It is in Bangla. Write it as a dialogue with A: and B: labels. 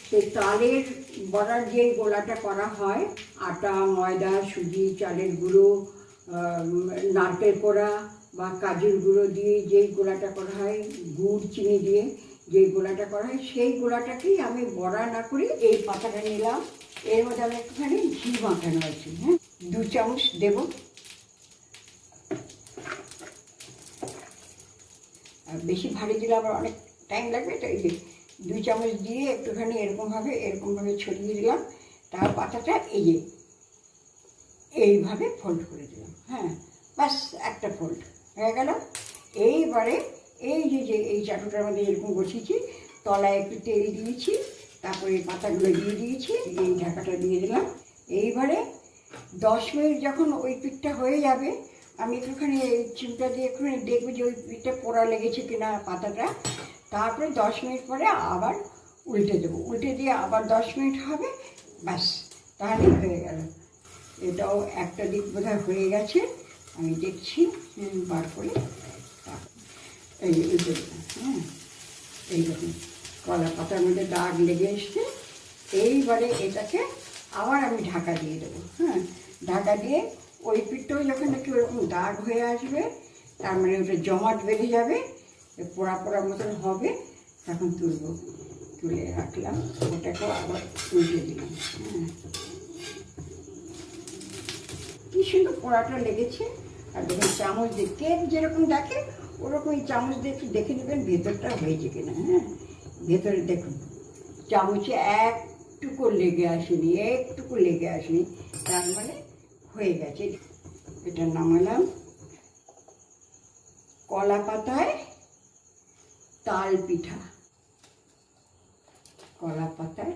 A: সেই তালের বড়ার যে গোলাটা করা হয়, আটা, ময়দা, সুজি, চালের গুঁড়ো, নারকেল কোড়া বা কাজুর গুঁড়ো দিয়ে যেই গোলাটা করা হয়, গুড় চিনি দিয়ে যেই গোলাটা করা হয়, সেই গোলাটাকেই আমি বড়া না করে এই পাতাটা নিলাম। এর মধ্যে আমি একটুখানি ঘি মাখানো আছে, হ্যাঁ, 2 চামচ দেব। আর বেশি ভারী দিলে আবার অনেক টাইম লাগবে, তো এই যে 2 চামচ দিয়ে একটুখানি এরকমভাবে ছড়িয়ে দিলাম। তার পাতাটা এই যে এইভাবে ফোল্ড করে দিলাম, হ্যাঁ, বাস একটা ফোল্ড হয়ে গেল। এইবারে এই যে এই চাটুটার মধ্যে এরকম বসিয়েছি, তলায় একটু তেল দিয়েছি, তারপরে এই পাতাগুলো দিয়ে দিয়েছি, এই ঢাকাটা দিয়ে দিলাম। এইবারে 10 মিনিট যখন ওই পিঠটা হয়ে যাবে, আমি একটুখানি এই চিমটা দিয়ে একটুখানি দেখবো যে ওই পিঠটা পোড়া লেগেছে কিনা পাতাটা। তারপরে 10 মিনিট পরে আবার উল্টে দেবো, উল্টে দিয়ে আবার 10 মিনিট হবে, ব্যাস তাহলেই হয়ে গেল। এটাও একটা দিক বোধহয় হয়ে গেছে, আমি দেখছি বার করে। এই যে উল্টে দিলাম, হ্যাঁ, এইরকম কলা পাতার মধ্যে দাগ লেগে এসছে। এইবারে এটাকে আবার আমি ঢাকা দিয়ে দেবো, হ্যাঁ, ঢাকা দিয়ে ওই পিঠটাও যখন একটু এরকম দাগ হয়ে আসবে, তার মানে ওটা জমাট বেঁধে যাবে, পোড়া পোড়া মতন হবে, তখন তুলে রাখলাম। ওটাকেও আবার উল্টে দিলাম, হ্যাঁ, কি সুন্দর পোড়াটা লেগেছে। আর দেখুন চামচ দিয়ে কেক যেরকম দেখে ওরকম এই চামচ দিয়ে একটু দেখে নেবেন ভেতরটা হয়েছে কিনা, হ্যাঁ, ভেতরে দেখুন চামচে একটুকু লেগে আসেনি, তার মানে হয়ে গেছে। এটা নামালাম। কলা পাতায় তাল পিঠা, কলা পাতায়